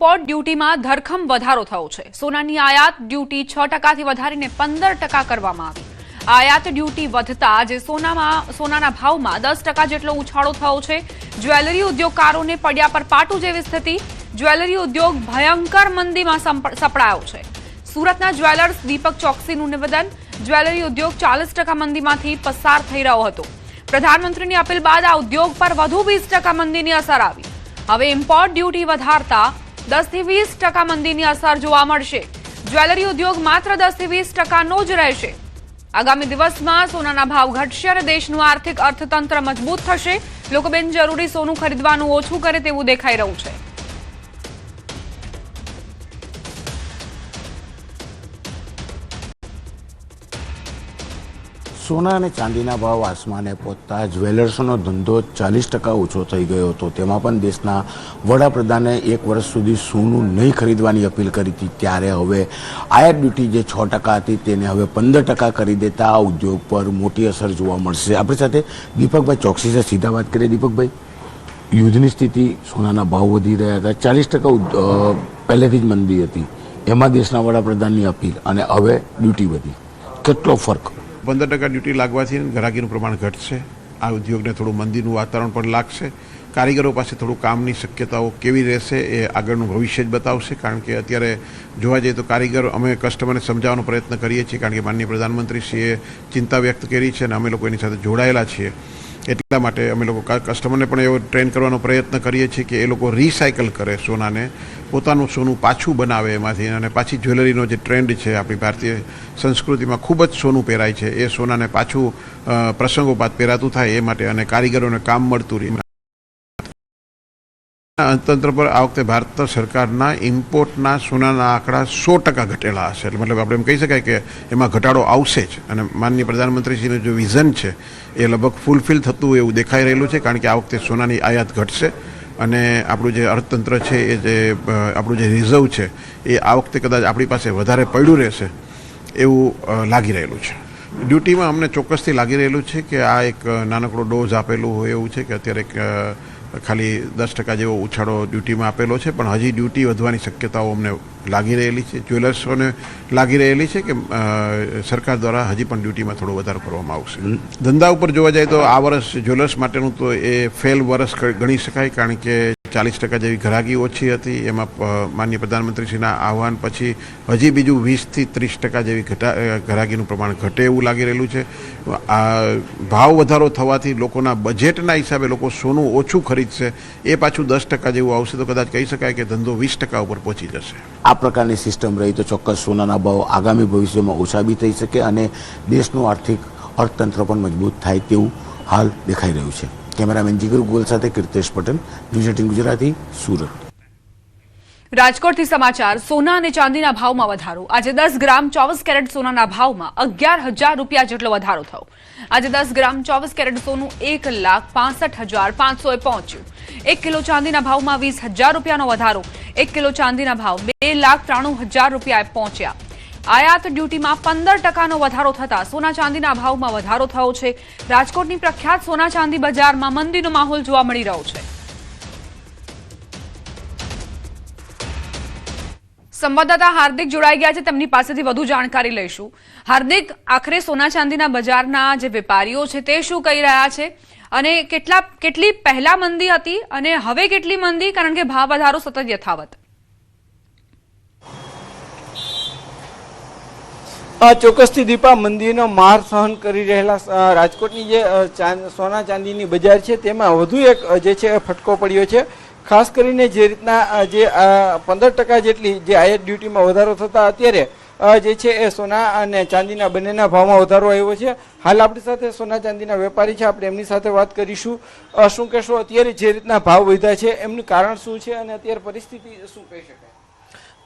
Port ડ્યુટીમાં ધરખમ વધારો થયો છે। સોનાની આયાત ડ્યુટી 6% વધારીને 15% કરવામાં આવી। આયાત ડ્યુટી વધતા આજે સોનાના ભાવમાં 10% જેટલો ઉછાળો થયો છે। જ્વેલરી ઉદ્યોગકારોને પડ્યા પર પાટું જેવી સ્થિતિ। જ્વેલરી ઉદ્યોગ ભયંકર મંદીમાં સપડાયો છે। સુરતના જ્વેલર્સ દીપક ચોકસીનું નિવેદન, જ્વેલરી ઉદ્યોગ 40% મંદીમાંથી પસાર થઈ રહ્યો હતો। પ્રધાનમંત્રીની અપીલ બાદ આ ઉદ્યોગ પર વધુ 20% મંદીની અસર આવી। હવે ઇમ્પોર્ટ ડ્યુટી વધારતા 10 થી 20% મંદીની અસર જોવા મળશે। જ્વેલરી ઉદ્યોગ માત્ર 10 થી 20%નો જ રહેશે। આગામી દિવસમાં સોનાના ભાવ ઘટશે અને દેશનું આર્થિક અર્થતંત્ર મજબૂત થશે। લોકો બિનજરૂરી સોનું ખરીદવાનું ઓછું કરે તેવું દેખાઈ રહ્યું છે। સોના અને ચાંદીના ભાવ આસમાને પહોંચતા જ્વેલર્સનો ધંધો 40% ઓછો થઈ ગયો હતો। તેમાં પણ દેશના વડાપ્રધાને 1 વર્ષ સુધી સોનું નહીં ખરીદવાની અપીલ કરી હતી। ત્યારે હવે આયાત ડ્યુટી જે 6% હતી તેને હવે 15% કરી દેતા આ ઉદ્યોગ પર મોટી અસર જોવા મળશે। આપણી સાથે દીપકભાઈ ચોકસી છે, સીધા વાત કરીએ। દીપકભાઈ, યુદ્ધની સ્થિતિ, સોનાના ભાવ વધી રહ્યા હતા, 40% પહેલેથી જ મંદી હતી, એમાં દેશના વડાપ્રધાનની અપીલ અને હવે ડ્યુટી વધી, કેટલો ફરક? 15% ડ્યુટી લાગવાથી ગ્રાહકીનું પ્રમાણ ઘટશે। આ ઉદ્યોગને થોડું મંદીનું વાતાવરણ પણ લાગશે। કારીગરો પાસે થોડું કામની શક્યતાઓ કેવી રહેશે એ આગળનું ભવિષ્ય જ બતાવશે। કારણ કે અત્યારે જોવા જઈએ તો કારીગર અમે કસ્ટમરને સમજાવવાનો પ્રયત્ન કરીએ છીએ, કારણ કે માનનીય પ્રધાનમંત્રીશ્રીએ ચિંતા વ્યક્ત કરી છે અને અમે લોકો એની સાથે જોડાયેલા છીએ। એટલા માટે અમે લોકો કસ્ટમરને પણ એવો ટ્રેન કરવાનો પ્રયત્ન કરીએ છીએ કે એ લોકો રિસાયકલ કરે સોનાને, પોતાનું સોનું પાછું બનાવે એમાંથી, અને પાછી જ્વેલરીનો જે ટ્રેન્ડ છે આપણી ભારતીય સંસ્કૃતિમાં ખૂબ જ સોનું પહેરાય છે, એ સોનાને પાછું પ્રસંગોપાત પહેરાતું થાય એ માટે અને કારીગરોને કામ મળતું રહે। અર્થતંત્ર પર આ વખતે ભારત સરકારના ઇમ્પોર્ટના સોનાના આંકડા 100% ઘટેલા હશે। એટલે મતલબ આપણે એમ કહી શકાય કે એમાં ઘટાડો આવશે જ, અને માનનીય પ્રધાનમંત્રીશ્રીનું જે વિઝન છે એ લગભગ ફૂલફિલ થતું એવું દેખાઈ રહેલું છે। કારણ કે આ વખતે સોનાની આયાત ઘટશે અને આપણું જે અર્થતંત્ર છે એ જે આપણું જે રિઝર્વ છે એ આ વખતે કદાચ આપણી પાસે વધારે પડ્યું રહેશે એવું લાગી રહેલું છે। ડ્યુટીમાં અમને ચોક્કસથી લાગી રહેલું છે કે આ એક નાનકડો ડોઝ આપેલું હોય એવું છે કે અત્યારે ખાલી 10% જેવો ઉછાળો ડ્યુટીમાં આપેલો છે, પણ હજી ડ્યુટી વધવાની શક્યતાઓ અમને લાગી રહેલી છે। જ્વેલર્સોને લાગી રહેલી છે કે સરકાર દ્વારા હજી પણ ડ્યુટીમાં થોડો વધારો કરવામાં આવશે। ધંધા ઉપર જોવા જાય તો આ વર્ષ જ્વેલર્સ માટેનું તો એ ફેલ વર્ષ ગણી શકાય, કારણ કે 40% જેવી ગ્રાહકી ઓછી હતી। એમાં માનનીય પ્રધાનમંત્રીશ્રીના આહવાન પછી હજી બીજું 20 થી 30% જેવી ગ્રાહકીનું પ્રમાણ ઘટે એવું લાગી રહેલું છે। આ ભાવ વધારો થવાથી લોકોના બજેટના હિસાબે લોકો સોનું ઓછું ખરીદશે, એ પાછું 10% જેવું આવશે તો કદાચ કહી શકાય કે ધંધો 20% ઉપર પહોંચી જશે। આ પ્રકારની સિસ્ટમ રહી તો ચોક્કસ સોનાના ભાવ આગામી ભવિષ્યમાં ઓછા બી થઈ શકે અને દેશનું આર્થિક અર્થતંત્ર પણ મજબૂત થાય તેવું હાલ દેખાઈ રહ્યું છે। કેમેરામેન જીગર ગોલ સાથે કીર્તેશ પટેલ, ન્યૂઝ 18 ગુજરાતી, સુરત। રાજકોટથી સમાચાર। સોના અને ચાંદીના ભાવમાં વધારો। આજે 10 ગ્રામ 24 કેરેટ સોનાના ભાવમાં 11,000 રૂપિયા જેટલો વધારો થયો। આજે 10 ગ્રામ 24 કેરેટ સોનું 1,65,500 પહોંચ્યું। 1 કિલો ચાંદીના ભાવમાં 20,000 રૂપિયાનો વધારો। 1 કિલો ચાંદીના ભાવ 2,93,000 રૂપિયાએ પહોંચ્યા। આયાત ડ્યુટીમાં 15%નો વધારો થતા સોના ચાંદીના ભાવમાં વધારો થયો છે। રાજકોટની પ્રખ્યાત સોના ચાંદી બજારમાં મંદીનો માહોલ જોવા મળી રહ્યો છે। સંવાદદાતા હાર્દિક જોડાઈ ગયા છે, તેમની પાસેથી વધુ જાણકારી લઈશું। હાર્દિક, આખરે સોના ચાંદીના બજારના જે વેપારીઓ છે તે શું કહી રહ્યા છે અને કેટલી પહેલા મંદી હતી અને હવે કેટલી મંદી, કારણ કે ભાવ વધારો સતત યથાવત? ચોક્કસથી દીપા, મંદીનો માર સહન કરી રહેલા રાજકોટની જે સોના ચાંદીની બજાર છે તેમાં વધુ એક જે છે ફટકો પડ્યો છે। ખાસ કરીને જે રીતના જે 15% જેટલી જે આયાત ડ્યુટીમાં વધારો થતા અત્યારે જે છે એ સોના અને ચાંદીના બંનેના ભાવમાં વધારો આવ્યો છે। હાલ આપણી સાથે સોના ચાંદીના વેપારી છે, આપણે એમની સાથે વાત કરીશું। શું કહેશો, અત્યારે જે રીતના ભાવ વધ્યા છે એમનું કારણ શું છે અને અત્યારે પરિસ્થિતિ શું કહી શકાય?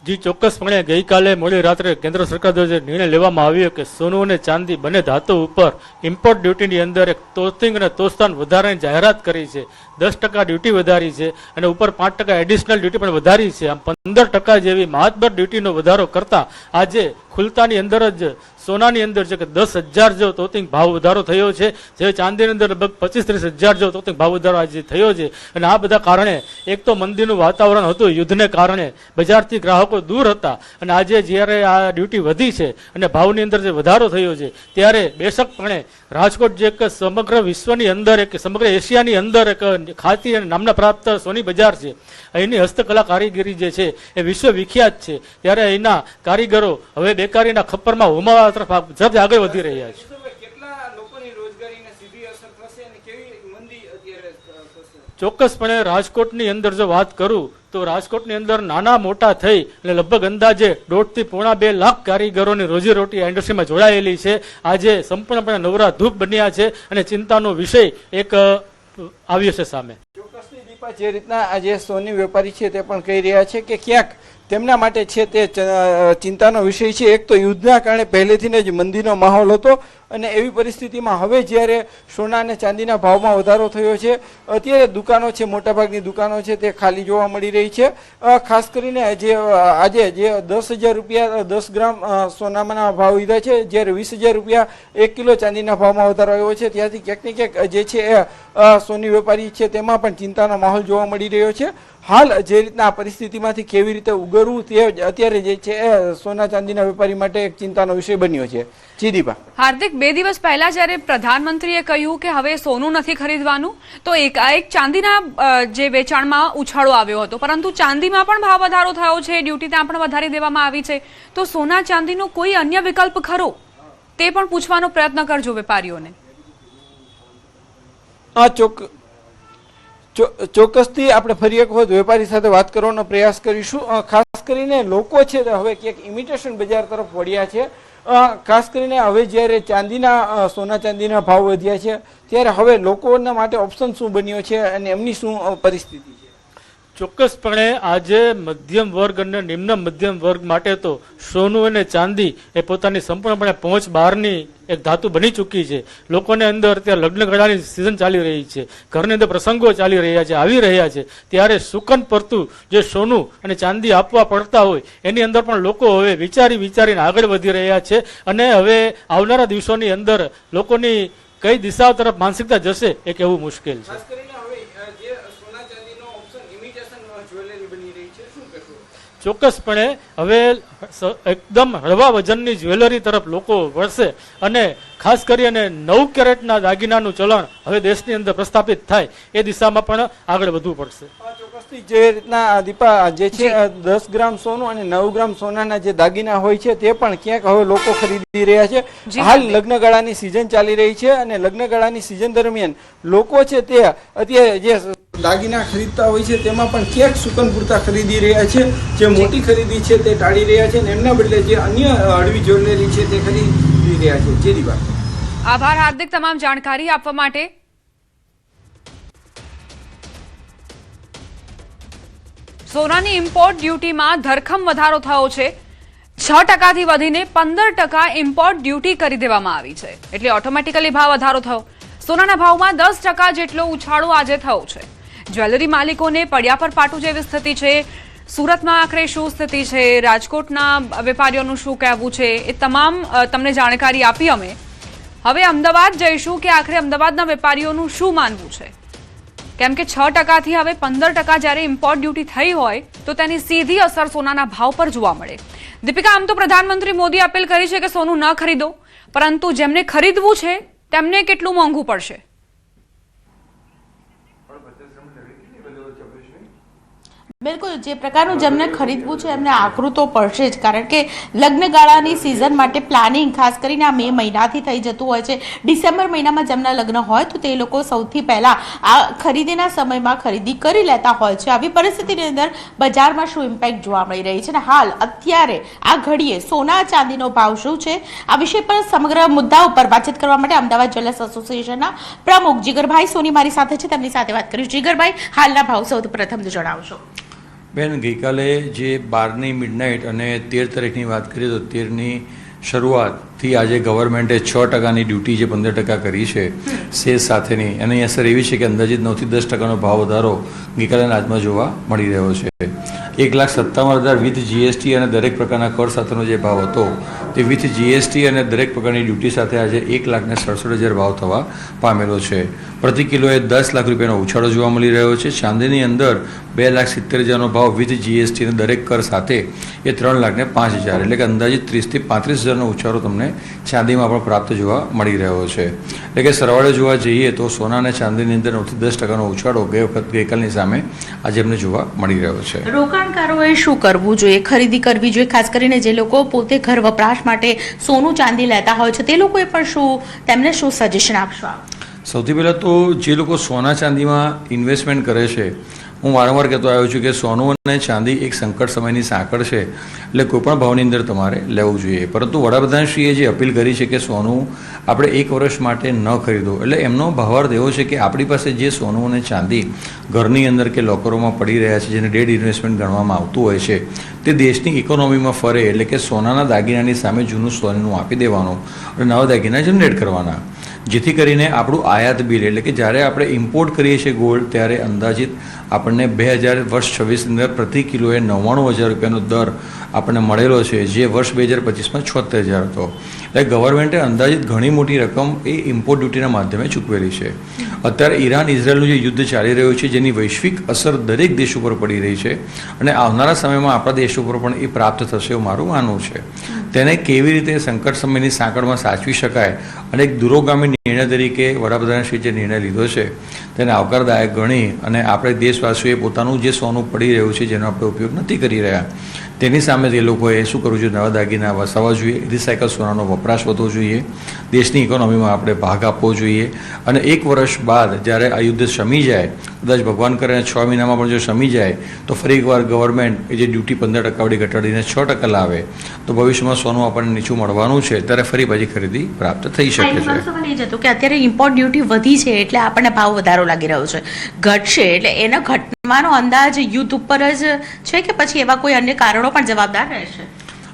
જી ચોક્કસપણે ગઈકાલે મોડી રાત્રે કેન્દ્ર સરકાર દ્વારા નિર્ણય લેવામાં આવ્યો કે સોનું અને ચાંદી બંને ધાતુ ઉપર ઇમ્પોર્ટ ડ્યુટીની અંદર એક તોસ્તિંગ અને તોસ્તાન વધારાની જાહેરાત કરી છે, 10% ડ્યુટી વધારી છે અને ઉપર 5% એડિશનલ ડ્યુટી પણ વધારી છે. આમ 15% જેવી મહત્તમ ડ્યુટીનો વધારો કરતા આજે ખુલતાની અંદર જ સોનાની અંદર છે કે 10,000 જેવો તોતિંગ ભાવ વધારો થયો છે, જે ચાંદીની અંદર લગભગ 25-30,000 જેવો તોતિંગ ભાવ વધારો આજે થયો છે. અને આ બધા કારણે એક તો મંદીનું વાતાવરણ હતું, યુદ્ધને કારણે બજારથી ગ્રાહકો દૂર હતા, અને આજે જ્યારે આ ડ્યુટી વધી છે અને ભાવની અંદર જે વધારો થયો છે ત્યારે બેશકપણે રાજકોટ જે એક સમગ્ર વિશ્વની અંદર એક સમગ્ર એશિયાની અંદર એક ખ્યાતિ અને નામના પ્રાપ્ત સોની બજાર છે, અહીંની હસ્તકલા કારીગરી જે છે એ વિશ્વ વિખ્યાત છે, ત્યારે અહીંના કારીગરો હવે બેકારીના ખપ્પરમાં હોમાવા તરફ ઝડપથી આગળ વધી રહ્યા છે. કેટલા લોકોની રોજગારીને સીધી અસર થશે અને કેવી મંદી અત્યારે થશે? ચોક્કસપણે રાજકોટની અંદર જો વાત કરું તો રાજકોટની અંદર નાના મોટા થઈ એટલે લગભગ અંદાજે 1.5 થી 2.5 લાખ કારીગરોની રોજીરોટી આ ઇન્ડસ્ટ્રીમાં જોડાયેલી છે. આજે સંપૂર્ણપણે નવરા ધૂપ બન્યા છે અને ચિંતાનો વિષય એક આવ્યો છે સામે. ચોક્કસથી દીપા, જે રીતના આ જે સોની વેપારી છે તે પણ કહી રહ્યા છે કે ક્યાંક તેમના માટે છે તે ચિંતાનો વિષય છે. એક તો યુદ્ધના કારણે પહેલેથી જ મંદીનો માહોલ હતો અને એવી પરિસ્થિતિમાં હવે જ્યારે સોના અને ચાંદીના ભાવમાં વધારો થયો છે, અત્યારે દુકાનો છે, મોટાભાગની દુકાનો છે તે ખાલી જોવા મળી રહી છે. ખાસ કરીને જે આજે જે 10,000 રૂપિયા 10 ગ્રામ સોનાના ભાવ લીધા છે, જ્યારે 20,000 રૂપિયા 1 કિલો ચાંદીના ભાવમાં વધારો આવ્યો છે, ત્યાંથી ક્યાંક ને ક્યાંક જે છે એ સોની વેપારી છે તેમાં પણ ચિંતાનો માહોલ જોવા મળી રહ્યો છે. હાલ જે રીતના આ પરિસ્થિતિમાંથી કેવી રીતે ઉગરવું તે અત્યારે જે છે એ સોના ચાંદીના વેપારી માટે એક ચિંતાનો વિષય બન્યો છે. જી દીપા. હાર્દિક, 2 દિવસ પહેલા જ્યારે પ્રધાનમંત્રીએ કહ્યું કે હવે સોનું નથી ખરીદવાનું, તો એકાએક ચાંદીના જે વેચાણમાં ઉછાળો આવ્યો હતો, પરંતુ ચાંદીમાં પણ ભાવ વધારો થયો છે, ડ્યુટી ત્યાં પણ વધારી દેવામાં આવી છે, તો સોના ચાંદીનો કોઈ અન્ય વિકલ્પ ખરો તે પણ પૂછવાનો પ્રયત્ન કરજો વેપારીઓને. ચોક્કસથી આપણે ફરી એક વખત વેપારી સાથે વાત કરવાનો પ્રયાસ કરીશું. ખાસ કરીને લોકો છે હવે ક્યાંક ઇમિટેશન બજાર તરફ વળ્યા છે. ખાસ કરીને હવે જ્યારે સોના ચાંદીના ભાવ વધ્યા છે ત્યારે હવે લોકોના માટે ઓપ્શન શું બન્યો છે અને એમની શું પરિસ્થિતિ છે? ચોક્કસપણે આજે મધ્યમ વર્ગ અને નિમ્ન મધ્યમ વર્ગ માટે તો સોનું અને ચાંદી એ પોતાની સંપૂર્ણપણે પહોંચ બહારની એક ધાતુ બની ચૂકી છે. લોકોને અંદર અત્યારે લગ્ન ગાળાની સિઝન ચાલી રહી છે, ઘરની અંદર પ્રસંગો ચાલી રહ્યા છે, આવી રહ્યા છે, ત્યારે સુકન પડતું જે સોનું અને ચાંદી આપવા પડતા હોય એની અંદર પણ લોકો હવે વિચારીને આગળ વધી રહ્યા છે. અને હવે આવનારા દિવસોની અંદર લોકોની કઈ દિશા તરફ માનસિકતા જશે એ કહેવું મુશ્કેલ છે. ચોક્કસપણે હવે એકદમ હળવા વજનની જ્વેલરી તરફ લોકો વળશે અને ખાસ કરીને 9 કેરેટના દાગીનાનું ચલણ હવે દેશની અંદર પ્રસ્થાપિત થાય એ દિશામાં પણ આગળ વધવું પડશે. ચોક્કસથી જે રીતના દીપા જે છે 10 ગ્રામ સોનું અને 9 ગ્રામ સોનાના જે દાગીના હોય છે તે પણ ક્યાંક હવે લોકો ખરીદી રહ્યા છે. હાલ લગ્નગાળાની સિઝન ચાલી રહી છે અને લગ્નગાળાની સિઝન દરમિયાન લોકો છે તે અત્યારે જે દાગીના ખરીદતા હોય છે તેમાં પણ ક્યાંક સુકન પૂરતા ખરીદી રહ્યા છે. જે મોટી ખરીદી છે તે ટાળી રહ્યા છે અને એમના બદલે જે અન્ય હળવી જ્વેલરી છે તે ખરીદી રહ્યા છે. જે દીપા, આભાર હાર્દિક તમામ જાણકારી આપવા માટે. સોનાની ઇમ્પોર્ટ ડ્યુટીમાં ધરખમ વધારો થયો છે. 6% થી વધીને 15% ઇમ્પોર્ટ ડ્યુટી કરી દેવામાં આવી છે, એટલે ઓટોમેટિકલી ભાવ વધારો થયો. સોનાના ભાવમાં 10% જેટલો ઉછાળો આજે થયો છે. જ્વેલરી માલિકોને પડ્યા પર પાટું જેવી સ્થિતિ છે. સુરતમાં આખરે શું સ્થિતિ છે, રાજકોટના વેપારીઓનું શું કહેવું છે, એ તમામ તમને જાણકારી આપી અમે. હવે અમદાવાદ જઈશું કે આખરે અમદાવાદના વેપારીઓનું શું માનવું છે, કેમ કે 6% થી હવે 15% જ્યારે ઇમ્પોર્ટ ડ્યુટી થઈ હોય તો તેની સીધી અસર સોનાના ભાવ પર જોવા મળે. દીપિકા, આમ તો પ્રધાનમંત્રી મોદી અપીલ કરી છે કે સોનું ન ખરીદો, પરંતુ જેમને ખરીદવું છે તેમને કેટલું મોંઘું પડશે? બિલકુલ, જે પ્રકારનું જેમને ખરીદવું છે એમને આકરું તો પડશે જ, કારણ કે લગ્નગાળાની સિઝન માટે પ્લાનિંગ ખાસ કરીને આ મે મહિનાથી થઈ જતું હોય છે. ડિસેમ્બર મહિનામાં જેમના લગ્ન હોય તો તે લોકો સૌથી પહેલા આ ખરીદીના સમયમાં ખરીદી કરી લેતા હોય છે. આવી પરિસ્થિતિની અંદર બજારમાં શું ઇમ્પેક્ટ જોવા મળી રહી છે અને હાલ અત્યારે આ ઘડીએ સોના ચાંદીનો ભાવ શું છે, આ વિષય પર સમગ્ર મુદ્દા ઉપર વાતચીત કરવા માટે અમદાવાદ જ્વેલર્સ એસોસિએશનના પ્રમુખ જીગરભાઈ સોની મારી સાથે છે, તેમની સાથે વાત કરીશું. જીગરભાઈ, હાલના ભાવ સૌથી પ્રથમ જણાવશો. બેન, ગઈકાલે જે 12ની મિડનાઇટ અને 13 તારીખની વાત કરીએ તો 13ની શરૂઆતથી આજે ગવર્મેન્ટે 6% ડ્યુટી જે 15% કરી છે સેસ સાથેની એની અસર એવી છે કે અંદાજિત 9 થી 10% ભાવ વધારો ગઈકાલે આજમાં જોવા મળી રહ્યો છે. 1,57,000 વિથ જીએસટી અને દરેક પ્રકારના કર સાથેનો જે ભાવ હતો તે વિથ જીએસટી અને દરેક પ્રકારની ડ્યુટી સાથે આજે 1,67,000 ભાવ થવા પામેલો છે. પ્રતિ કિલોએ 10 લાખ રૂપિયાનો ઉછાળો જોવા મળી રહ્યો છે. ચાંદીની અંદર 2,70,000નો ભાવ વિથ જીએસટી અને દરેક કર સાથે એ 3,05,000 એટલે કે અંદાજિત 30,000 થી 35,000નો ઉછાળો તમને ચાંદીમાં પણ પ્રાપ્ત જોવા મળી રહ્યો છે. એટલે કે સરવાળે જોવા જઈએ તો સોના અને ચાંદીની અંદર 9 થી 10%નો ઉછાળો ગઈકાલની સામે આજે અમને જોવા મળી રહ્યો છે. રોકાણકારોએ શું કરવું જોઈએ, ખરીદી કરવી જોઈએ, ખાસ કરીને જે લોકો પોતે ઘર વપરાશ માટે સોનું ચાંદી લેતા હોય છે તે લોકોએ પણ તેમને શું સજેશન આપશો? સૌથી પહેલાં તો જે લોકો સોના ચાંદીમાં ઇન્વેસ્ટમેન્ટ કરે છે, હું વારંવાર કહેતો આવ્યો છું કે સોનું અને ચાંદી એક સંકટ સમયની સાંકળ છે, એટલે કોઈપણ ભાવની અંદર તમારે લેવું જોઈએ. પરંતુ વડાપ્રધાનશ્રીએ જે અપીલ કરી છે કે સોનું આપણે 1 વર્ષ માટે ન ખરીદો, એટલે એમનો ભાવાર્થ એવો છે કે આપણી પાસે જે સોનું અને ચાંદી ઘરની અંદર કે લોકરોમાં પડી રહ્યા છે, જેને ડેડ ઇન્વેસ્ટમેન્ટ ગણવામાં આવતું હોય છે, તે દેશની ઇકોનોમીમાં ફરે, એટલે કે સોનાના દાગીનાની સામે જૂનું સોનું આપી દેવાનું અને નવા દાગીના જનરેટ કરવાના, જેથી કરીને આપણું આયાત બિલ એટલે કે જ્યારે આપણે ઇમ્પોર્ટ કરીએ છીએ ગોલ્ડ ત્યારે અંદાજિત આપણને 2026 અંદર પ્રતિ કિલોએ 99,000 રૂપિયાનો દર આપણને મળેલો છે, જે વર્ષ 2025માં 76,000 હતો. એટલે ગવર્મેન્ટે અંદાજિત ઘણી મોટી રકમ એ ઇમ્પોર્ટ ડ્યુટીના માધ્યમે ચૂકવેલી છે. અત્યારે ઈરાન ઇઝરાયલનું જે યુદ્ધ ચાલી રહ્યું છે, જેની વૈશ્વિક અસર દરેક દેશ ઉપર પડી રહી છે અને આવનારા સમયમાં આપણા દેશ ઉપર પણ એ પ્રાપ્ત થશે એવું મારું માનવું છે. તેને કેવી રીતે સંકટ સમયની સાંકળમાં સાચવી શકાય અને એક દૂરોગામી નિર્ણય તરીકે વડાપ્રધાનશ્રીએ જે નિર્ણય લીધો છે તેને આવકારદાયક ગણી અને આપણે દેશવાસીઓએ પોતાનું જે સોનું પડી રહ્યું છે, જેનો આપણે ઉપયોગ નથી કરી રહ્યા, તેની સામે તે લોકોએ શું કરવું જોઈએ? નવા દાગીના વસાવવા જોઈએ, રિસાયકલ સોનાનો વપરાશ વધવો જોઈએ, દેશની ઇકોનોમીમાં આપણે ભાગ આપવો જોઈએ અને 1 વર્ષ બાદ જ્યારે આ યુદ્ધ શમી જાય, કદાચ ભગવાન કરે 6 મહિનામાં પણ જો શમી જાય તો ફરી એકવાર ગવર્મેન્ટ એ જે ડ્યુટી 15% વાળી ઘટાડીને 6% લાવે તો ભવિષ્યમાં સોનું આપણને નીચું મળવાનું છે, ત્યારે ફરી પાછી ખરીદી પ્રાપ્ત થઈ શકે છે. સવાલ એ જ હતો કે અત્યારે ઇમ્પોર્ટ ડ્યુટી વધી છે એટલે આપણને ભાવ વધારો લાગી રહ્યો છે, ઘટશે એટલે એનો ઘટવાનો અંદાજ યુદ્ધ ઉપર જ છે કે પછી એવા કોઈ અન્ય કારણો પણ જવાબદાર રહેશે?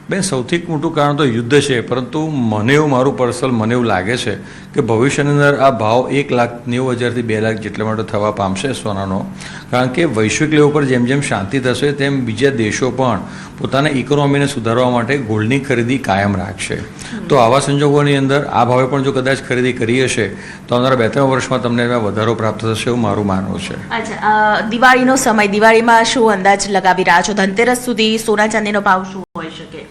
બેન, સૌથી મોટું કારણ તો યુદ્ધ છે, પરંતુ મને એવું લાગે છે કે ભવિષ્યની અંદર આ ભાવ 1,90,000 થી 2 લાખ જેટલા માટે થવા પામશે સોનાનો, કારણ કે વૈશ્વિક લેવલ પર જેમ જેમ શાંતિ થશે તેમ બીજા દેશો પણ પોતાના ઇકોનોમીને સુધારવા માટે ગોલ્ડની ખરીદી કાયમ રાખશે. તો આવા સંજોગોની અંદર આ ભાવે પણ જો કદાચ ખરીદી કરી હશે તો આવનારા 2-3 વર્ષમાં તમને એમાં વધારો પ્રાપ્ત થશે એવું મારું માનવું છે. અચ્છા, દિવાળીનો સમય, દિવાળીમાં શું અંદાજ લગાવી રહ્યા છો? ધનતેરસ સુધી સોના ચાંદીનો ભાવ શું હોઈ શકે?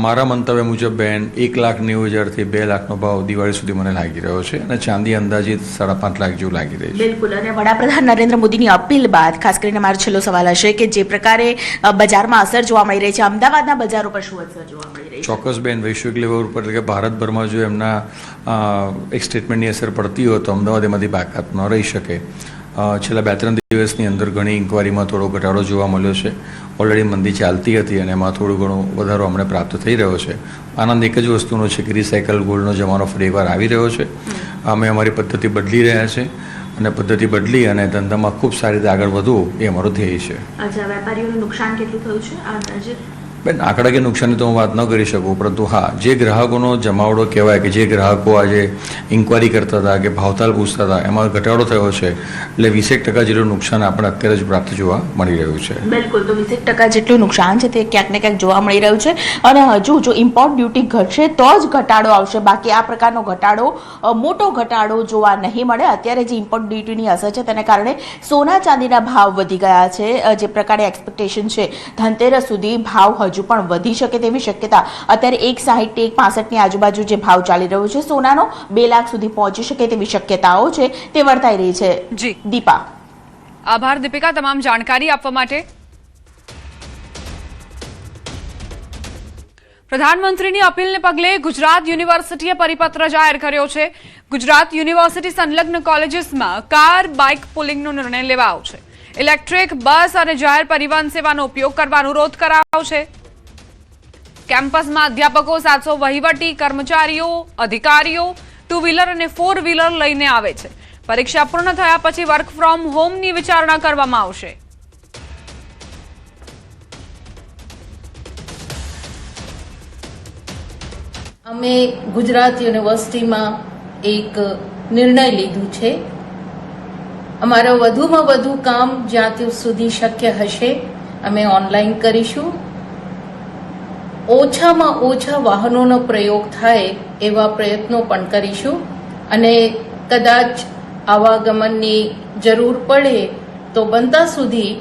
મારા મંતવ્ય મુજબ બેન 1,90,000 થી 2 લાખનો ભાવ દિવાળી સુધી મને લાગી રહ્યો છે અને ચાંદી અંદાજિત 5.5 લાખ જેવું લાગી રહી છે. બિલકુલ. અને વડાપ્રધાન નરેન્દ્ર મોદીની અપીલ બાદ ખાસ કરીને મારો છેલ્લો સવાલ હશે કે જે પ્રકારે બજારમાં અસર જોવા મળી રહી છે, અમદાવાદના બજારો પર શું અસર જોવા મળી રહી છે? ચોક્કસ બેન, વૈશ્વિક લેવલ ઉપર એટલે કે ભારતભરમાં જો એમના એક સ્ટેટમેન્ટની અસર પડતી હોય તો અમદાવાદ એમાંથી બાકાત ન રહી શકે. છેલ્લા 2-3 દિવસની અંદર ઘણી ઇન્કવાયરીમાં થોડો ઘટાડો જોવા મળ્યો છે. ઓલરેડી મંદી ચાલતી હતી અને એમાં થોડું ઘણું વધારો અમને પ્રાપ્ત થઈ રહ્યો છે. આનંદ એક જ વસ્તુનો છે કે રિસાયકલ ગોલ્ડનો જમાનો ફરી એકવાર આવી રહ્યો છે. અમે અમારી પદ્ધતિ બદલી રહ્યા છે અને પદ્ધતિ બદલી અને ધંધામાં ખૂબ સારી રીતે આગળ વધવું એ અમારો ધ્યેય છે. અચ્છા, વેપારીઓનું નુકસાન કેટલું થયું છે આ અંદાજે? બેન, આંકડાકીય નુકસાનની તો હું વાત ન કરી શકું, પરંતુ હા, જે ગ્રાહકોનો જમાવડો કહેવાય કે જે ગ્રાહકો આજે ઇન્કવાયરી કરતા હતા કે ભાવતાલ પૂછતા હતા, એમાં ઘટાડો થયો છે. એટલે 20% જેટલું નુકસાન આપણે અત્યારે જ પ્રાપ્ત જોવા મળી રહ્યું છે. બિલકુલ. તો 20% જેટલું નુકસાન છે તે ક્યાંક ને ક્યાંક જોવા મળી રહ્યું છે અને હજુ જો ઇમ્પોર્ટ ડ્યુટી ઘટશે તો જ ઘટાડો આવશે, બાકી આ પ્રકારનો ઘટાડો, મોટો ઘટાડો જોવા નહીં મળે. અત્યારે જે ઇમ્પોર્ટ ડ્યુટીની અસર છે તેને કારણે સોના ચાંદીના ભાવ વધી ગયા છે. જે પ્રકારે એક્સપેક્ટેશન છે ધનતેરસ સુધી ભાવ હજુ પણ વધી શકે તેવી શક્યતા. અત્યારે 1,60 1,65 ની આજુબાજુ જે ભાવ ચાલી રહ્યો છે સોનાનો, 2 લાખ સુધી પહોંચી શકે તેવી શક્યતાઓ છે તે વર્તાઈ રહી છે. જી દીપા. આભાર દીપિકા તમામ જાણકારી આપવા માટે. પ્રધાનમંત્રીની અપીલને પગલે ગુજરાત યુનિવર્સિટીએ પરિપત્ર જાહેર કર્યો છે. ગુજરાત યુનિવર્સિટી સંલગ્ન કોલેજીસમાં કાર બાઇક પુલિંગનો નિર્ણય લેવાયો છે. ઇલેક્ટ્રિક બસ અને જાહેર પરિવહન સેવાનો ઉપયોગ કરવા અનુરોધ કરાયો છે. કેમ્પસમાં અધ્યાપકો 700 વહીવટી કર્મચારીઓ, અધિકારીઓ 2 વ્હીલર અને 4 વ્હીલર લઈને આવે છે. પરીક્ષા પૂર્ણ થયા પછી વર્ક ફ્રોમ હોમની વિચારણા કરવામાં આવશે. અમે ગુજરાત યુનિવર્સિટીમાં એક નિર્ણય લીધું છે. અમારા વધુમાં વધુ કામ જ્યાં સુધી શક્ય હશે અમે ઓનલાઈન કરીશું. ઓછામાં ઓછા વાહનોનો પ્રયોગ થાય એવા પ્રયત્નો પણ કરીશું અને કદાચ આવાગમનની જરૂર પડે તો બનતા સુધી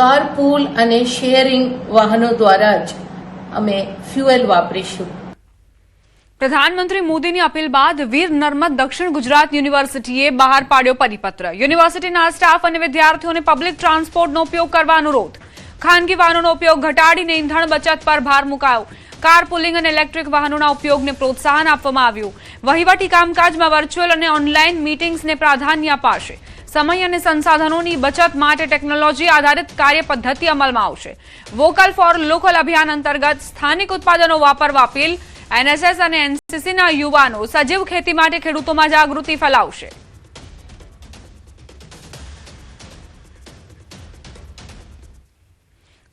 કારપૂલ અને શેરિંગ વાહનો દ્વારા જ અમે ફ્યુએલ વાપરીશું. પ્રધાનમંત્રી મોદીની અપીલ બાદ વીર નર્મદ દક્ષિણ ગુજરાત યુનિવર્સિટીએ બહાર પાડ્યો પરિપત્ર. યુનિવર્સિટીના સ્ટાફ અને વિદ્યાર્થીઓને પબ્લિક ટ્રાન્સપોર્ટનો ઉપયોગ કરવા અનુરોધ. ખાનગી વાહનોનો ઉપયોગ ઘટાડીને ઇંધણ બચત પર ભાર મુકાયો. કાર પુલિંગ અને ઇલેક્ટ્રિક વાહનોના ઉપયોગને પ્રોત્સાહન આપવામાં આવ્યું. વહીવટી કામકાજમાં વર્ચ્યુઅલ અને ઓનલાઈન મીટિંગ્સને પ્રાધાન્ય અપાશે. સમય અને સંસાધનોની બચત માટે ટેકનોલોજી આધારિત કાર્ય પદ્ધતિ અમલમાં આવશે. વોકલ ફોર લોકલ અભિયાન અંતર્ગત સ્થાનિક ઉત્પાદનો વાપરવા અપીલ. એનએસએસ અને એનસીસીના યુવાનો સજીવ ખેતી માટે ખેડૂતોમાં જાગૃતિ ફેલાવશે.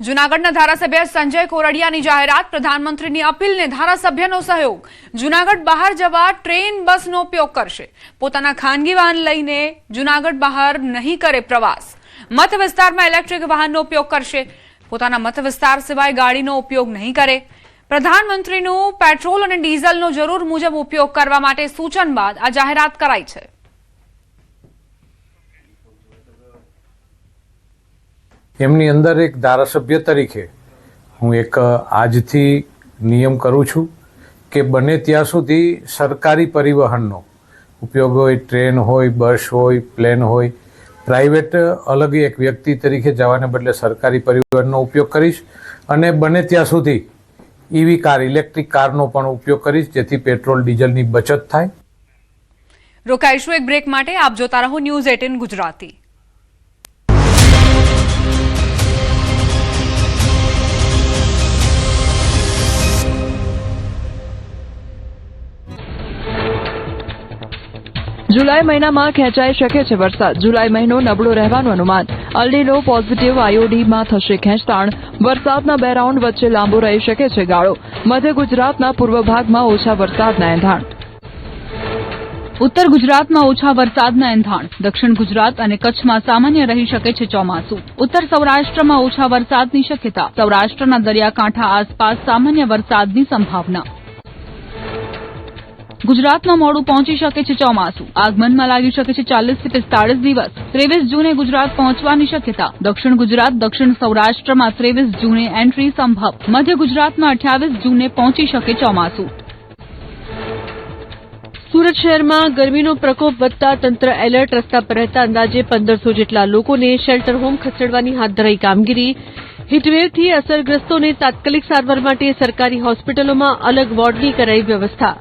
જૂનાગઢના ધારાસભ્ય સંજય કોરડિયાની જાહેરાત. પ્રધાનમંત્રીની અપીલને ધારાસભ્યનો સહયોગ. જૂનાગઢ બહાર જવા ટ્રેન બસનો ઉપયોગ કરશે. પોતાના ખાનગી વાહન લઈને જૂનાગઢ બહાર નહીં કરે પ્રવાસ. મત વિસ્તારમાં ઇલેક્ટ્રિક વાહનનો ઉપયોગ કરશે. પોતાના મત વિસ્તાર સિવાય ગાડીનો ઉપયોગ નહીં કરે. પ્રધાનમંત્રીનું પેટ્રોલ અને ડીઝલનો જરૂર મુજબ ઉપયોગ કરવા માટે સૂચન બાદ આ જાહેરાત કરાઈ છે. એમની અંદર એક ધારાસભ્ય તરીકે હું એક આજથી નિયમ કરું છું કે બને ત્યાં સુધી સરકારી પરિવહનનો ઉપયોગ હોય, ટ્રેન હોય, બસ હોય, પ્લેન હોય, પ્રાઇવેટ અલગ એક વ્યક્તિ તરીકે જવાને બદલે સરકારી પરિવહનનો ઉપયોગ કરીશ અને બને ત્યાં સુધી ઈવી કાર, ઇલેક્ટ્રિક કારનો પણ ઉપયોગ કરીશ જેથી પેટ્રોલ ડીઝલની બચત થાય. રોકાઈશું એક બ્રેક માટે. આપ જોતા રહો ન્યૂઝ 18 ગુજરાતી. જુલાઈ મહિનામાં ખેંચાઈ શકે છે વરસાદ. જુલાઈ મહિનો નબળો રહેવાનું અનુમાન. અલ્નીનો પોઝિટિવ આઈઓડીમાં થશે ખેંચતાણ. વરસાદના બે રાઉન્ડ વચ્ચે લાંબો રહી શકે છે ગાળો. મધ્ય ગુજરાતના પૂર્વ ભાગમાં ઓછા વરસાદના એંધાણ. ઉત્તર ગુજરાતમાં ઓછા વરસાદના એંધાણ. દક્ષિણ ગુજરાત અને કચ્છમાં સામાન્ય રહી શકે છે ચોમાસું. ઉત્તર સૌરાષ્ટ્રમાં ઓછા વરસાદની શક્યતા. સૌરાષ્ટ્રના દરિયાકાંઠા આસપાસ સામાન્ય વરસાદની સંભાવના. ગુજરાતમાં મોડું પહોંચી શકે છે ચોમાસું. આગમનમાં લાગી શકે છે 40 થી 45 દિવસ. 23 જૂને ગુજરાત પહોંચવાની શક્યતા. દક્ષિણ ગુજરાત, દક્ષિણ સૌરાષ્ટ્રમાં 23 જૂને એન્ટ્રી સંભવ. મધ્ય ગુજરાતમાં 28 જૂને પહોંચી શકે ચોમાસું. સુરત શહેરમાં ગરમીનો પ્રકોપ વધતા તંત્ર એલર્ટ. રસ્તા પર રહેતા અંદાજે 1500 જેટલા લોકોને શેલ્ટર હોમ ખસેડવાની હાથ ધરાઈ કામગીરી. હીટવેવથી અસરગ્રસ્તોને તાત્કાલિક સારવાર માટે સરકારી હોસ્પિટલોમાં અલગ વોર્ડની કરાઈ વ્યવસ્થા.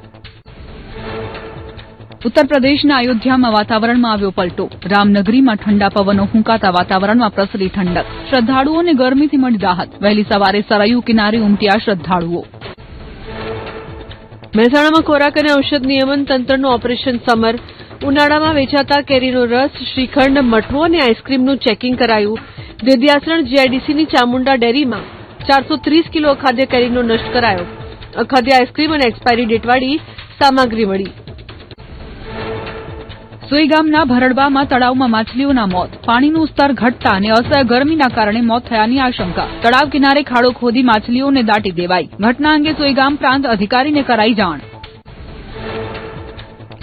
ઉત્તર પ્રદેશના અયોધ્યામાં વાતાવરણમાં આવ્યો પલટો. રામનગરીમાં ઠંડા પવનો ફૂંકાતા વાતાવરણમાં પ્રસરી ઠંડક. શ્રદ્ધાળુઓને ગરમીથી મળી રાહત. વહેલી સવારે સરયુ કિનારે ઉમટ્યા શ્રદ્ધાળુઓ. મહેસાણામાં ખોરાક અને ઔષધ નિયમન તંત્રનું ઓપરેશન સમર. ઉનાળામાં વેચાતા કેરીનો રસ, શ્રીખંડ, મઠો અને આઈસ્ક્રીમનું ચેકિંગ કરાયું. દેદિયાસણ જીઆઈડીસીની ચામુંડા ડેરીમાં 430 કિલો અખાદ્ય કેરીનો નષ્ટ કરાયો. અખાદ્ય આઈસ્ક્રીમ અને એક્સપાયરી ડેટવાળી સામગ્રી મળી. સોઈ ગામના ભરડવામાં તળાવમાં માછલીઓના મોત. પાણીનું સ્તર ઘટતા અને અસહ્ય ગરમીના કારણે મોત થયાની આશંકા. તળાવ કિનારે ખાડો ખોદી માછલીઓને દાટી દેવાઈ. ઘટના અંગે સોઈ ગામ પ્રાંત અધિકારીને કરાઈ જાણ.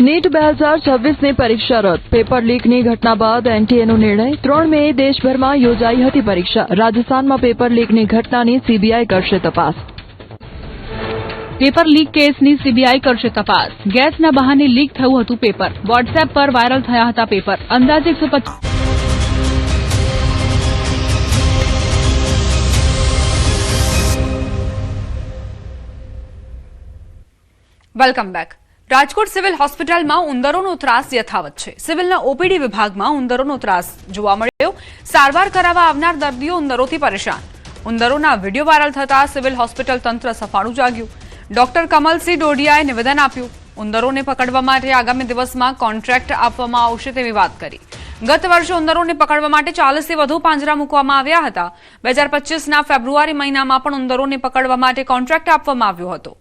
નીટ 2026ની પરીક્ષા રદ. પેપર લીકની ઘટના બાદ એનટીએનો નિર્ણય. 3 મે દેશભરમાં યોજાઈ હતી પરીક્ષા. રાજસ્થાનમાં પેપર લીકની ઘટનાની સીબીઆઈ કરશે તપાસ. પેપર લીક કેસની સીબીઆઈ કરશે તપાસ. ગેસના બહાને લીક થયું હતું પેપર. વોટ્સએપ પર વાયરલ થયા હતા પેપર. અંદાજે 150. Welcome back. રાજકોટ સિવિલ હોસ્પિટલમાં ઉંદરોનો ત્રાસ યથાવત છે. સિવિલના ઓપીડી વિભાગમાં ઉંદરોનો ત્રાસ જોવા મળ્યો. સારવાર કરાવવા આવનાર દર્દીઓ ઉંદરોથી પરેશાન. ઉંદરોના વિડીયો વાયરલ થતા સિવિલ હોસ્પિટલ તંત્ર સફાળું જાગ્યું. ડોક્ટર કમલસિંહ ડોડિયાએ નિવેદન આપ્યું. ઉંદરોને પકડવા માટે આગામી દિવસમાં કોન્ટ્રાક્ટ આપવામાં આવશે તેવી વાત કરી. ગત વર્ષે ઉંદરોને પકડવા માટે 40 થી વધુ પાંજરા મૂકવામાં આવ્યા હતા. 2025ના ફેબ્રુઆરી મહિનામાં પણ ઉંદરોને પકડવા માટે કોન્ટ્રાક્ટ આપવામાં આવ્યો હતો.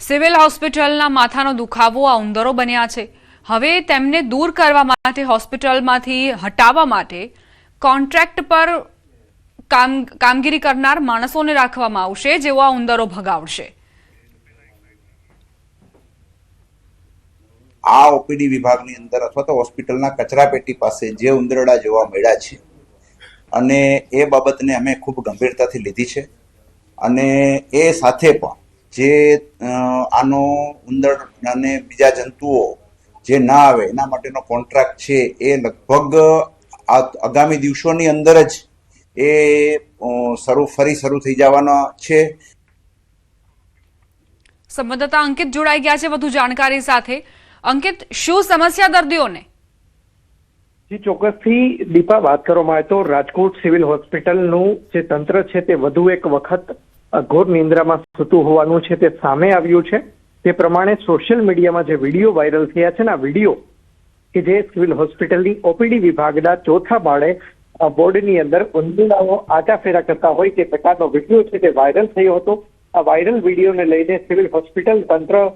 સિવિલ હોસ્પિટલના માથાનો દુખાવો આ ઉંદરો બન્યા છે. હવે તેમને દૂર કરવા માટે હોસ્પિટલમાંથી હટાવવા માટે કોન્ટ્રાક્ટ પર કામગીરી કરનાર માણસોને રાખવામાં આવશે, જેઓ આ ઉંદરો ભગાવશે. આ ઓપીડી વિભાગની અંદર અથવા તો હોસ્પિટલના કચરાપેટી પાસે જે ઉંદરડા જોવા મળ્યા છે અને એ બાબતને અમે ખૂબ ગંભીરતાથી લીધી છે અને એ સાથે પણ જે આનો ઉંદર અને બીજા જંતુઓ જે ના આવે એના માટેનો કોન્ટ્રાક્ટ છે એ લગભગ આગામી દિવસોની અંદર જ એ ફરી શરૂ થઈ જવાનો છે. સંવાદદાતા અંકિત જોડાઈ ગયા છે વધુ જાણકારી સાથે. અંકિત, શું સમસ્યા દર્દીઓને? જી ચોક્કસથી દીપા, વાત કરવામાં આવે તો રાજકોટ સિવિલ હોસ્પિટલનું જે તંત્ર છે તે વધુ એક વખત ઘોર નિંદ્રામાં સૂતું હોવાનું છે તે સામે આવ્યું છે. તે પ્રમાણે સોશિયલ મીડિયામાં જે વિડીયો વાયરલ થયા છે ને, આ વિડીયો કે જે સિવિલ હોસ્પિટલની ઓપીડી વિભાગના ચોથા માળે બોર્ડની અંદર ઉંદરડાઓ આટાફેરા કરતા હોય તે પ્રકારનો વિડીયો છે તે વાયરલ થયો હતો. આ વાયરલ વિડીયોને લઈને સિવિલ હોસ્પિટલ તંત્ર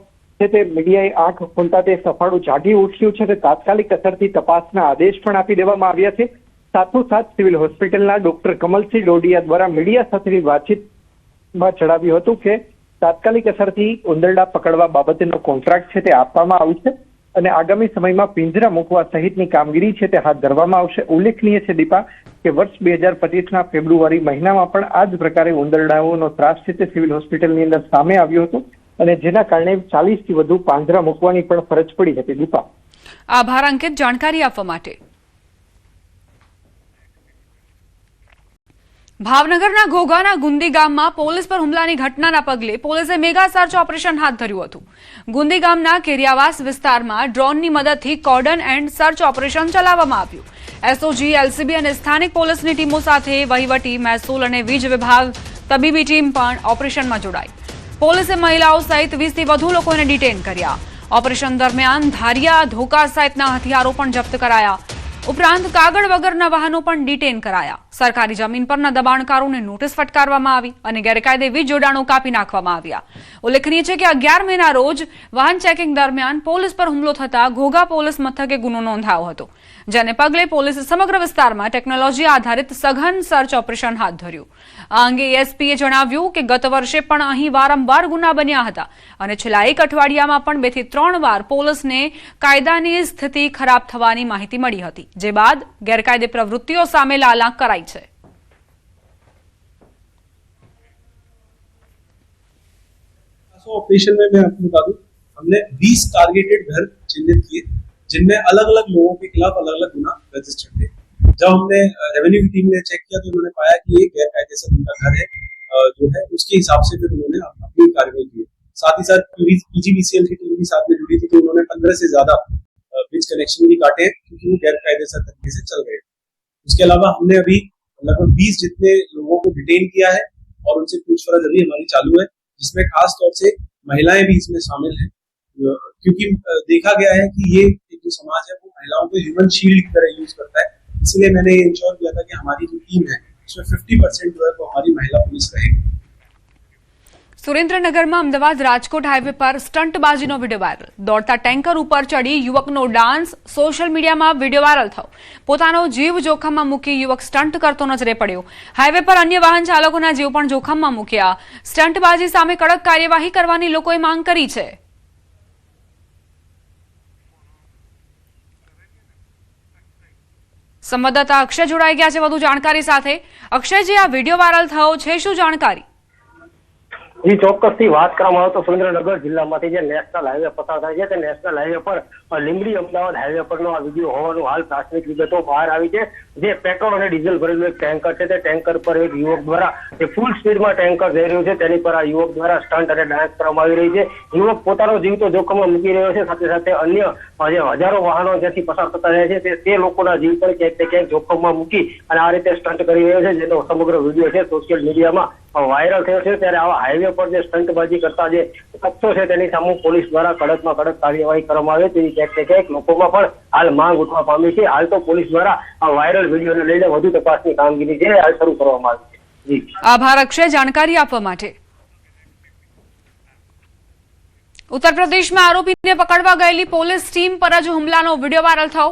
છે તે મીડિયાએ આંખ ખોલતા તે સફાળું જાગી ઉઠ્યું છે. તાત્કાલિક અસરથી તપાસના આદેશ પણ આપી દેવામાં આવ્યા છે. સાથોસાથ સિવિલ હોસ્પિટલના ડોક્ટર કમલસિંહ ડોડિયા દ્વારા મીડિયા સાથેની વાતચીતમાં જણાવ્યું હતું કે તાત્કાલિક અસરથી ઉંદરડા પકડવા બાબતેનો કોન્ટ્રાક્ટ છે તે આપવામાં આવશે અને આગામી સમયમાં પિંજરા મૂકવા સહિતની કામગીરી છે તે હાથ ધરવામાં આવશે. ઉલ્લેખનીય છે દીપા કે વર્ષ 2025ના ફેબ્રુઆરી મહિનામાં પણ આ જ પ્રકારે ઉંદરડાઓનો ત્રાસ છે તે સિવિલ હોસ્પિટલની અંદર સામે આવ્યો હતો અને જેના કારણે 40થી વધુ પાંજરા મૂકવાની પણ ફરજ પડી હતી. દીપા, આભાર અંકિત જાણકારી આપવા માટે. ભાવનગરના ઘોઘાના ગુંદી ગામમાં પોલીસ પર હુમલાની ઘટનાના પગલે પોલીસે મેગા સર્ચ ઓપરેશન હાથ ધર્યું હતું. ગુંદી ગામના કેરિયાવાસ વિસ્તારમાં ડ્રોનની મદદથી કોર્ડન એન્ડ સર્ચ ઓપરેશન ચલાવવામાં આવ્યું. એસઓજી, એલસીબી અને સ્થાનિક પોલીસની ટીમો સાથે વહીવટી, મહેસૂલ અને વીજ વિભાગ, તબીબી ટીમ પણ ઓપરેશનમાં જોડાઈ. પોલીસે મહિલાઓ સહિત 20થી વધુ લોકોને ડિટેન કર્યા. ઓપરેશન દરમિયાન ધારિયા, ધોકા સહિતના હથિયારો પણ જપ્ત કરાયા. ઉપરાંત કાગળ વગરના વાહનો પણ ડિટેન કરાયા. સરકારી જમીન પરના દબાણકારોને નોટિસ ફટકારવામાં આવી અને ગેરકાયદે વીજ જોડાણો કાપી નાખવામાં આવ્યા. ઉલ્લેખનીય છે કે 11 મેના રોજ વાહન ચેકિંગ દરમિયાન પોલીસ પર હુમલો થતા ઘોઘા પોલીસ મથકે ગુનો નોંધાયો હતો, જેને પગલે પોલીસે સમગ્ર વિસ્તારમાં ટેકનોલોજી આધારિત સઘન સર્ચ ઓપરેશન હાથ ધર્યું. આ અંગે એસપીએ જણાવ્યું કે ગત વર્ષે પણ અહીં વારંવાર ગુના બન્યા હતા અને છેલ્લા એક અઠવાડિયામાં પણ 2 થી 3 વાર પોલીસને કાયદાની સ્થિતિ ખરાબ થવાની માહિતી મળી હતી, જે બાદ ગેરકાયદે પ્રવૃત્તિઓ સામે લાલાંક કરાઈ છે. ऑपरेशन में मैं आपको बता दूं, हमने 20 टारगेटेड घर चिन्हित किए जिनमें अलग अलग लोगों के खिलाफ अलग अलग गुना रजिस्टर्ड थे. जब हमने रेवेन्यू की टीम ने चेक किया तो उन्होंने पाया कि ये गैर कायदेसर उनका घर है जो है, उसके हिसाब से फिर उन्होंने अपनी कार्रवाई की. साथ ही साथ पीजीबीसीएल की टीम भी साथ में जुड़ी थी तो उन्होंने 15 से ज्यादा ब्रिज कनेक्शन भी काटे क्योंकि वो गैर कायदेसर तरीके से चल रहे. उसके अलावा हमने अभी लगभग 20 जितने लोगों को डिटेन किया है और उनसे पूछपरछ अभी हमारी चालू है, जिसमें खास तौर से महिलाएं भी इसमें शामिल हैं, क्योंकि देखा गया है कि ये जो समाज है वो महिलाओं को ह्यूमन शील्ड की तरह यूज करता है. इसलिए मैंने ये इंश्योर किया था कि हमारी जो टीम है उसमें 50% जो है वो हमारी महिला पुलिस रहेगी. સુરેન્દ્રનગરમાં અમદાવાદ રાજકોટ હાઈવે પર સ્ટંટબાજીનો વિડીયો વાયરલ. દોડતા ટેન્કર ઉપર ચડી યુવકનો ડાન્સ સોશિયલ મીડિયામાં વિડીયો વાયરલ થયો. પોતાનો જીવ જોખમમાં મૂકી યુવક સ્ટંટ કરતો નજરે પડ્યો. હાઈવે પર અન્ય વાહન ચાલકોના જીવ પણ જોખમમાં મૂક્યા. સ્ટંટબાજી સામે કડક કાર્યવાહી કરવાની લોકોએ માંગ કરી છે. સંવાદદાતા અક્ષય જોડાઈ ગયા છે વધુ જાણકારી સાથે. અક્ષયજી, આ વિડીયો વાયરલ થયો છે, શું જાણકારી? જી ચોક્કસથી વાત કરવામાં આવે તો સુરેન્દ્રનગર જિલ્લામાંથી જે નેશનલ હાઈવે પસાર થાય છે તે નેશનલ હાઈવે પર લીંબડી અમદાવાદ હાઈવે પરનો આ વિડીયો હોવાનું હાલ પ્રાથમિક વિગતો બહાર આવી છે. જે પેટ્રોલ અને ડીઝલ ભરેલું એક ટેન્કર છે તે ટેન્કર પર એક યુવક દ્વારા જે ફૂલ સ્પીડમાં ટેન્કર જઈ રહ્યું છે તેની પર આ યુવક દ્વારા સ્ટન્ટ અને ડાન્સ કરવામાં આવી રહી છે. યુવક પોતાનો જીવ તો જોખમમાં મૂકી રહ્યો છે, સાથે સાથે અન્ય જે હજારો વાહનો જ્યાંથી પસાર થતા રહે છે તે લોકોના જીવ પણ ક્યાંક ને ક્યાંક જોખમમાં મૂકી અને આ રીતે સ્ટન્ટ કરી રહ્યો છે, જેનો સમગ્ર વિડીયો છે સોશિયલ મીડિયામાં વાયરલ થયો છે. ત્યારે આવા હાઈવે પર જે સ્ટંટબાજી કરતા જે શખ્સો છે તેની સામે પોલીસ દ્વારા કડકમાં કડક કાર્યવાહી કરવામાં આવે તેવી ક્યાંક ને ક્યાંક લોકોમાં પણ હાલ માંગ ઉઠવા પામી છે. હાલ તો પોલીસ દ્વારા આ વાયરલ વિડીયોને લઈને વધુ તપાસની કામગીરી છે હાલ શરૂ કરવામાં આવી છે. આભાર અક્ષય જાણકારી આપવા માટે. ઉત્તર પ્રદેશમાં આરોપીને પકડવા ગયેલી પોલીસ ટીમ પર જ હુમલાનો વિડીયો વાયરલ થયો.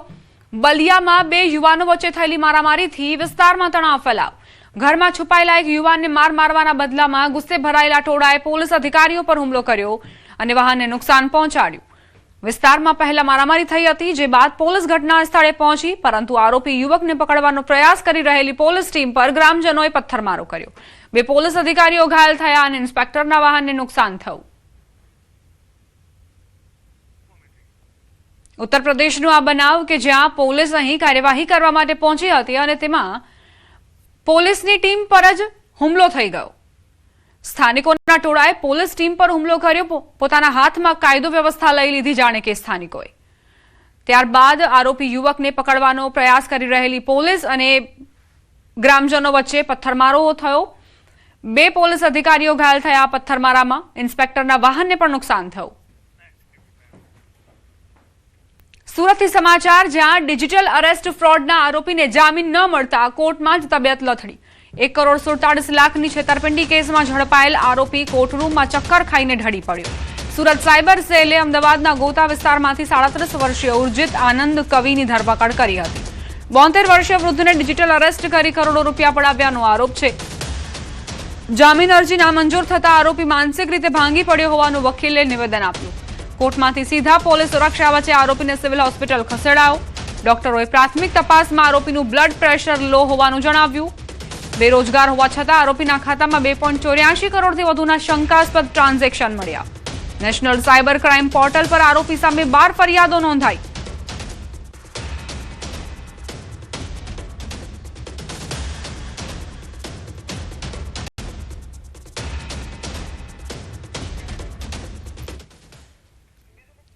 બલિયામાં 2 યુવાનો વચ્ચે થયેલી મારામારીથી વિસ્તારમાં તણાવ ફેલાયો. ઘરમાં છુપાયેલા એક યુવાનને મારવાના બદલામાં ગુસ્સે ભરાયેલા ટોળાએ પોલીસ અધિકારીઓ પર હુમલો કર્યો અને વાહનને નુકસાન પહોંચાડ્યું. વિસ્તારમાં પહેલા મારામારી થઈ હતી, જે બાદ પોલીસ ઘટના સ્થળે પહોંચી, પરંતુ આરોપી યુવકને પકડવાનો પ્રયાસ કરી રહેલી પોલીસ ટીમ પર ગ્રામજનોએ પથ્થરમારો કર્યો. 2 પોલીસ અધિકારીઓ ઘાયલ થયા અને ઇન્સ્પેક્ટરના વાહનને નુકસાન થયું. ઉત્તર પ્રદેશનો આ બનાવ કે જ્યાં પોલીસ અહીં કાર્યવાહી કરવા માટે પહોંચી હતી અને તેમાં પોલીસની ટીમ પર જ હુમલો થઈ ગયો. સ્થાનિકોના ટોળાએ પોલીસ ટીમ પર હુમલો કર્યો. પોતાના હાથમાં કાયદો વ્યવસ્થા લઈ લીધી જાણે કે સ્થાનિકોએ. ત્યારબાદ આરોપી યુવકને પકડવાનો પ્રયાસ કરી રહેલી પોલીસ અને ગ્રામજનો વચ્ચે પથ્થરમારો થયો. 2 પોલીસ અધિકારીઓ ઘાયલ થયા પથ્થરમારામાં. ઇન્સ્પેક્ટરના વાહનને પણ નુકસાન થયું. સુરતથી સમાચાર, જ્યાં ડિજિટલ અરેસ્ટ ફ્રોડના આરોપીને જામીન ન મળતા કોર્ટમાં જ તબિયત લથડી. 1,47,00,000ની છેતરપિંડી કેસમાં ઝડપાયેલ આરોપી કોર્ટરૂમમાં ચક્કર ખાઈને ઢળી પડ્યો. સુરત સાયબર સેલે અમદાવાદના ગોતા વિસ્તારમાંથી 37 વર્ષીય ઉર્જિત આનંદ કવિની ધરપકડ કરી હતી. 72 વર્ષીય વૃદ્ધને ડિજિટલ અરેસ્ટ કરી કરોડો રૂપિયા પડાવ્યાનો આરોપ છે. જામીન અરજી નામંજૂર થતા આરોપી માનસિક રીતે ભાંગી પડ્યો હોવાનું વકીલે નિવેદન આપ્યું. કોર્ટમાંથી સીધા પોલીસ સુરક્ષા વચ્ચે આરોપીને સિવિલ હોસ્પિટલ ખસેડાયો. ડોક્ટરોએ પ્રાથમિક તપાસમાં આરોપીનું બ્લડ પ્રેશર લો હોવાનું જણાવ્યું. બેરોજગાર હોવા છતાં આરોપીના ખાતામાં 2.84 કરોડથી વધુના શંકાસ્પદ ટ્રાન્ઝેક્શન મળ્યા. નેશનલ સાયબર ક્રાઇમ પોર્ટલ પર આરોપી સામે 12 ફરિયાદો નોંધાઈ.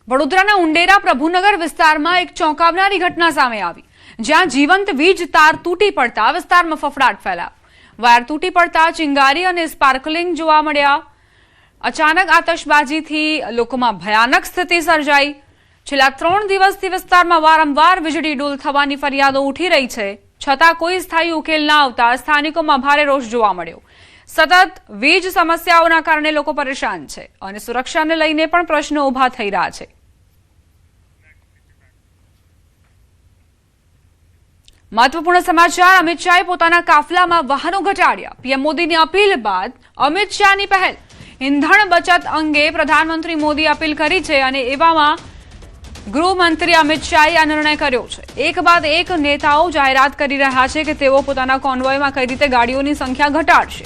વડોદરાના ઉંડેરા પ્રભુનગર વિસ્તારમાં એક ચોંકાવનારી ઘટના સામે આવી, જ્યાં જીવંત વીજ તાર તૂટી પડતા વિસ્તારમાં ફફડાટ ફેલાયો. વાયર તૂટી પડતા ચિંગારી અને સ્પાર્કલિંગ જોવા મળ્યા. અચાનક આતશબાજીથી લોકોમાં ભયાનક સ્થિતિ સર્જાઈ. છેલ્લા 3 દિવસથી વિસ્તારમાં વારંવાર વીજળી ડૂલ થવાની ફરિયાદો ઉઠી રહી છે, છતાં કોઈ સ્થાયી ઉકેલ ના આવતા સ્થાનિકોમાં ભારે રોષ જોવા મળ્યો. સતત વીજ સમસ્યાઓના કારણે લોકો પરેશાન છે અને સુરક્ષાને લઈને પણ પ્રશ્નો ઉભા થઈ રહ્યા છે. મહત્વપૂર્ણ સમાચાર, અમિત શાહે પોતાના કાફલામાં વાહનો ઘટાડ્યા. પીએમ મોદીની અપીલ બાદ અમિત શાહની પહેલ. ઇંધણ બચત અંગે પ્રધાનમંત્રી મોદીએ અપીલ કરી છે અને એવામાં ગૃહમંત્રી અમિત શાહે આ નિર્ણય કર્યો છે. એક બાદ એક નેતાઓ જાહેરાત કરી રહ્યા છે કે તેઓ પોતાના કોન્વોયમાં કઈ રીતે ગાડીઓની સંખ્યા ઘટાડશે.